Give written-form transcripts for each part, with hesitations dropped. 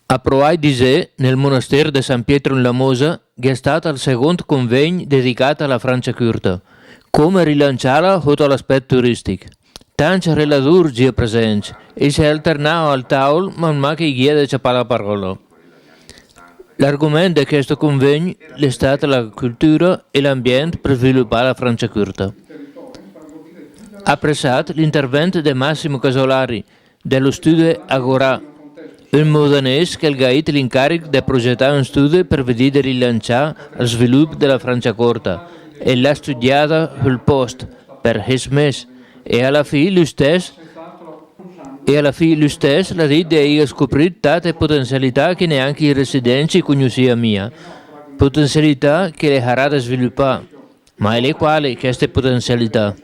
A Proai Disè, nel monastero di San Pietro in Lamosa, è stato il secondo convegno dedicato alla Francia curta. Come rilanciarla sotto l'aspetto turistico. Tanti relatori già presenti e si alternano al tavolo man mano che i guide ci parla la parola. L'argomento di questo convegno è stata la cultura e l'ambiente per sviluppare la Francia curta. Apprezzato l'intervento di Massimo Casolari dello studio Agora, un modenese che ha gaito l'incarico di progettare un studio per vedere di rilanciare lo sviluppo della Francia corta e l'ha studiata sul posto per 6 mesi e alla fine lui stesso l'ha detto di scoprire tante potenzialità che neanche i residenti conoscevano, potenzialità che le farà da sviluppare. Ma le quali queste potenzialità?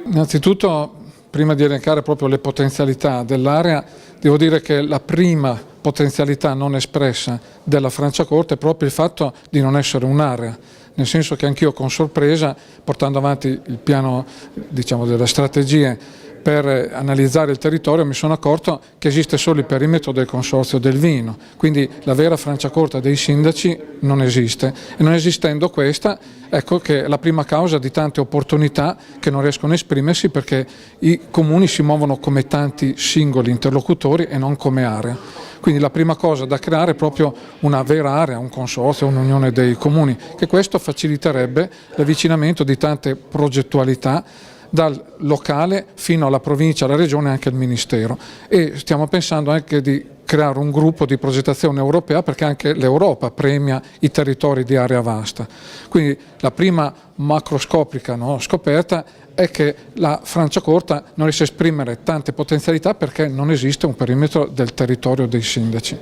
Innanzitutto, prima di elencare proprio le potenzialità dell'area, devo dire che la prima potenzialità non espressa della Francia corta è proprio il fatto di non essere un'area, nel senso che anch'io con sorpresa, portando avanti il piano delle strategie per analizzare il territorio, mi sono accorto che esiste solo il perimetro del Consorzio del Vino, quindi la vera Francia corta dei sindaci non esiste, e non esistendo questa, ecco che è la prima causa di tante opportunità che non riescono a esprimersi perché i comuni si muovono come tanti singoli interlocutori e non come area. Quindi la prima cosa da creare è proprio una vera area, un consorzio, un'unione dei comuni, che questo faciliterebbe l'avvicinamento di tante progettualità dal locale fino alla provincia, alla regione e anche al ministero, e stiamo pensando anche di creare un gruppo di progettazione europea perché anche l'Europa premia i territori di area vasta. Quindi la prima macroscopica scoperta è che la Francia corta non riesce a esprimere tante potenzialità perché non esiste un perimetro del territorio dei sindaci.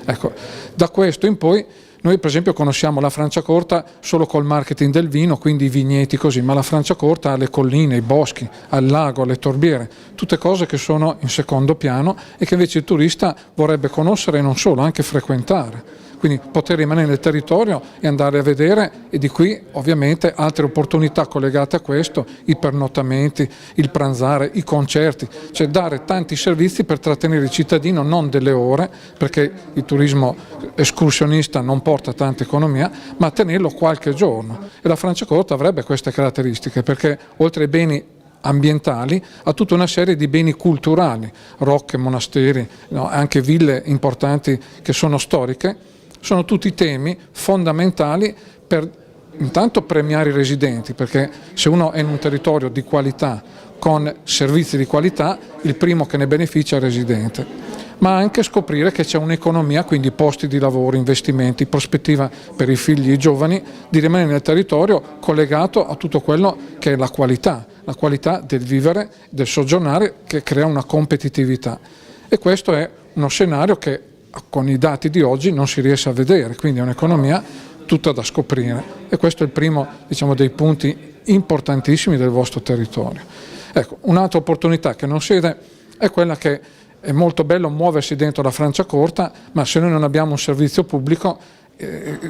Ecco, da questo in poi noi per esempio conosciamo la Francia corta solo col marketing del vino, quindi i vigneti così, ma la Francia corta ha le colline, i boschi, ha il lago, le torbiere, tutte cose che sono in secondo piano e che invece il turista vorrebbe conoscere e non solo, anche frequentare. Quindi poter rimanere nel territorio e andare a vedere, e di qui ovviamente altre opportunità collegate a questo, i pernottamenti, il pranzare, i concerti, cioè dare tanti servizi per trattenere il cittadino non delle ore, perché il turismo escursionista non porta tanta economia, ma tenerlo qualche giorno. E la Francia corta avrebbe queste caratteristiche perché oltre ai beni ambientali ha tutta una serie di beni culturali, rocche, monasteri, anche ville importanti che sono storiche. Sono tutti temi fondamentali per intanto premiare i residenti, perché se uno è in un territorio di qualità, con servizi di qualità, il primo che ne beneficia è il residente, ma anche scoprire che c'è un'economia, quindi posti di lavoro, investimenti, prospettiva per i figli e i giovani di rimanere nel territorio collegato a tutto quello che è la qualità del vivere, del soggiornare, che crea una competitività. E questo è uno scenario che con i dati di oggi non si riesce a vedere, quindi è un'economia tutta da scoprire, e questo è il primo dei punti importantissimi del vostro territorio. Ecco, un'altra opportunità che non si vede è quella che è molto bello muoversi dentro la Francia corta, ma se noi non abbiamo un servizio pubblico,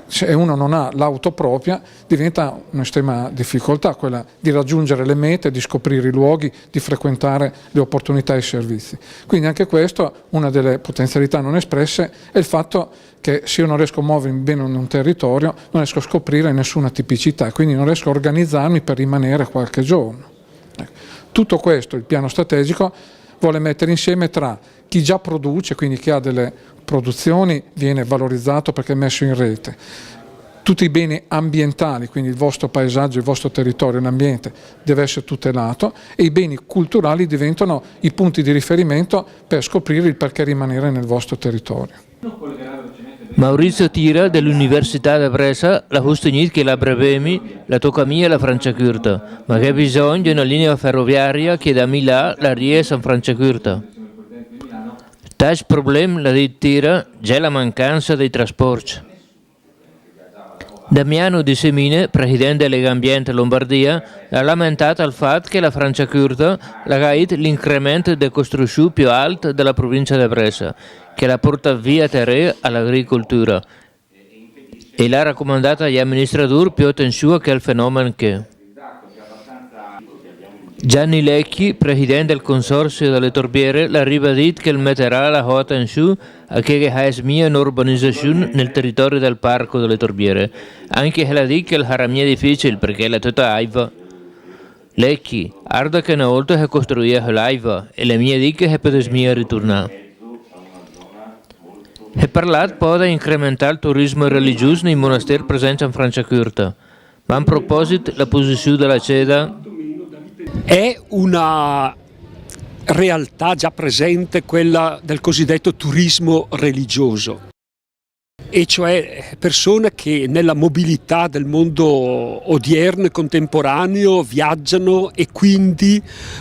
se uno non ha l'auto propria, diventa un'estrema difficoltà quella di raggiungere le mete, di scoprire i luoghi, di frequentare le opportunità e i servizi. Quindi anche questo, una delle potenzialità non espresse, è il fatto che se io non riesco a muovermi bene in un territorio, non riesco a scoprire nessuna tipicità, quindi non riesco a organizzarmi per rimanere qualche giorno. Tutto questo, il piano strategico, vuole mettere insieme tra chi già produce, quindi chi ha delle produzioni, viene valorizzato perché è messo in rete, tutti i beni ambientali, quindi il vostro paesaggio, il vostro territorio, l'ambiente deve essere tutelato, e i beni culturali diventano i punti di riferimento per scoprire il perché rimanere nel vostro territorio. Maurizio Tira dell'Università di Brescia la sostenuto che la Brevemi la tocca mia la Francia curta, ma che ha bisogno di una linea ferroviaria che da Milano la riesca a Francia curta. Tale problema, la detto Tira, è la mancanza dei trasporti. Damiano Di Semine, presidente della Lega Ambiente Lombardia, ha lamentato il fatto che la Francia curta ha gaito l'incremento di costruzione più alto della provincia di Brescia, che la porta via terre all'agricoltura, e l'ha raccomandata agli amministratori più attenzione che al fenomeno che. Gianni Lecchi, presidente del consorzio delle Torbiere, l'ha ribadito che metterà la attenzione a che ha mia un'urbanizzazione nel territorio del parco delle Torbiere, anche se la dice che sarà mia difficile perché la tutta aiva. Lecchi, arda che una volta che costruisce l'aiva e la mia dica che per mia ritornare. E parlato poi di incrementare il turismo religioso nei monasteri presenti in Franciacorta, ma a proposito la posizione della CEDA è una realtà già presente, quella del cosiddetto turismo religioso, e cioè persone che nella mobilità del mondo odierno e contemporaneo viaggiano e quindi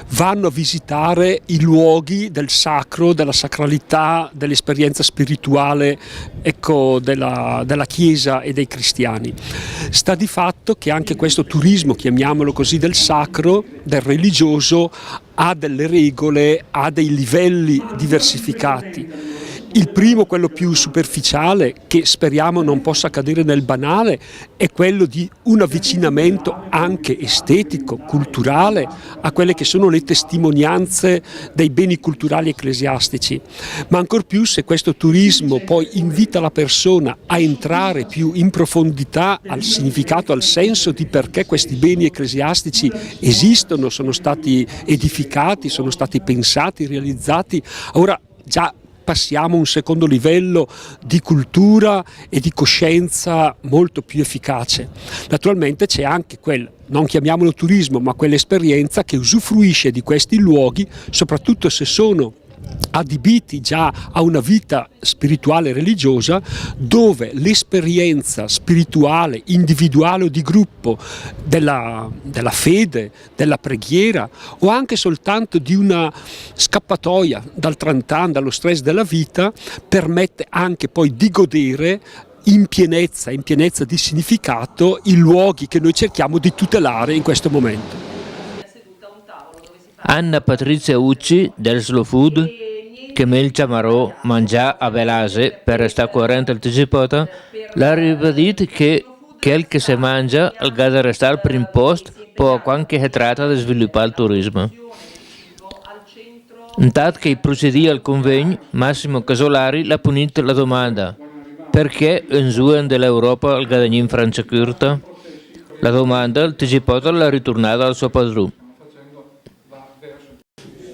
vanno a visitare i luoghi del sacro, della sacralità, dell'esperienza spirituale, ecco, della Chiesa e dei cristiani. Sta di fatto che anche questo turismo, chiamiamolo così, del sacro, del religioso, ha delle regole, ha dei livelli diversificati. Il primo, quello più superficiale, che speriamo non possa cadere nel banale, è quello di un avvicinamento anche estetico, culturale, a quelle che sono le testimonianze dei beni culturali ecclesiastici. Ma ancor più, se questo turismo poi invita la persona a entrare più in profondità al significato, al senso di perché questi beni ecclesiastici esistono, sono stati edificati, sono stati pensati, realizzati, ora già passiamo a un secondo livello di cultura e di coscienza molto più efficace. Naturalmente c'è anche quel, non chiamiamolo turismo, ma quell'esperienza che usufruisce di questi luoghi, soprattutto se sono adibiti già a una vita spirituale e religiosa, dove l'esperienza spirituale, individuale o di gruppo della fede, della preghiera o anche soltanto di una scappatoia dal trantan, dallo stress della vita, permette anche poi di godere in pienezza di significato i luoghi che noi cerchiamo di tutelare in questo momento. Anna Patrizia Ucci del Slow Food, che Mel Ciamarò mangia a Velase per restare coerente al TG, l'ha ribadito che quel che si mangia al da restare al primo posto può anche si tratta di sviluppare il turismo. Intanto che procedì al convegno, Massimo Casolari l'ha punito la domanda: perché un giovane dell'Europa al guadagno in Franciacorta? La domanda il TG l'ha ritornata al suo padrone.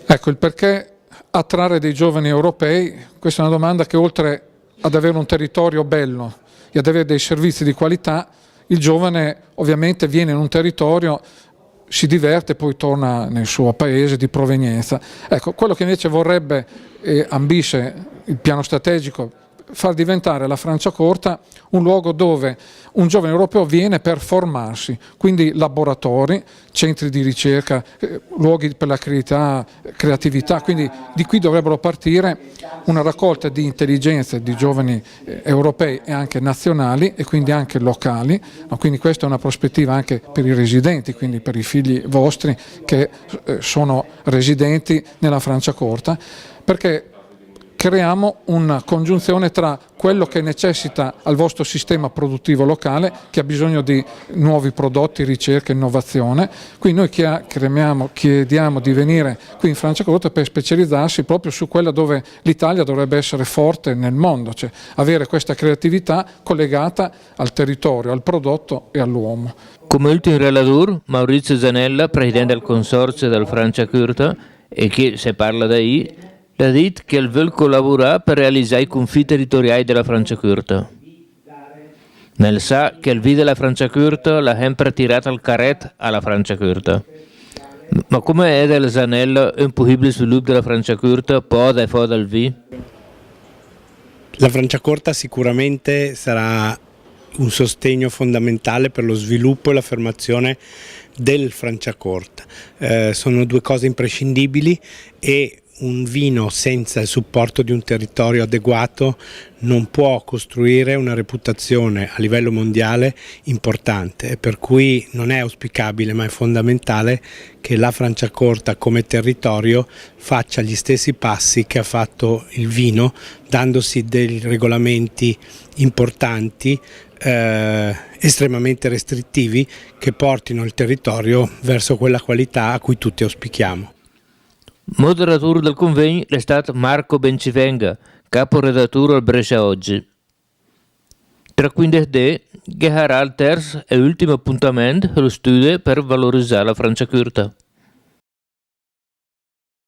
Ecco, il perché attrarre dei giovani europei, questa è una domanda che oltre ad avere un territorio bello e ad avere dei servizi di qualità, il giovane ovviamente viene in un territorio, si diverte e poi torna nel suo paese di provenienza. Ecco, quello che invece vorrebbe e ambisce il piano strategico, far diventare la Franciacorta un luogo dove un giovane europeo viene per formarsi, quindi laboratori, centri di ricerca, luoghi per la creatività, quindi di qui dovrebbero partire una raccolta di intelligenze di giovani europei e anche nazionali e quindi anche locali, quindi questa è una prospettiva anche per i residenti, quindi per i figli vostri che sono residenti nella Franciacorta, perché creiamo una congiunzione tra quello che necessita al vostro sistema produttivo locale, che ha bisogno di nuovi prodotti, ricerca, innovazione. Quindi noi chiediamo di venire qui in Franciacorta per specializzarsi proprio su quella dove l'Italia dovrebbe essere forte nel mondo, cioè avere questa creatività collegata al territorio, al prodotto e all'uomo. Come ultimo relatore, Maurizio Zanella, presidente del consorzio del Franciacorta, e che se parla da lì, ha detto che vuole collaborare per realizzare i confini territoriali della Franciacorta. Nel sa che il video della Franciacorta l'ha sempre tirato al carretto alla Franciacorta. Ma come è del Zanella un possibile sviluppo della Franciacorta poi e fuori dal V? La Franciacorta sicuramente sarà un sostegno fondamentale per lo sviluppo e l'affermazione del Franciacorta. Sono due cose imprescindibili e un vino senza il supporto di un territorio adeguato non può costruire una reputazione a livello mondiale importante, e per cui non è auspicabile ma è fondamentale che la Franciacorta come territorio faccia gli stessi passi che ha fatto il vino, dandosi dei regolamenti importanti, estremamente restrittivi, che portino il territorio verso quella qualità a cui tutti auspichiamo. Moderatore del convegno è stato Marco Bencivenga, caporedattore al Brescia Oggi. Tra 15 giorni sarà il terzo e ultimo appuntamento allo studio per valorizzare la Franciacorta.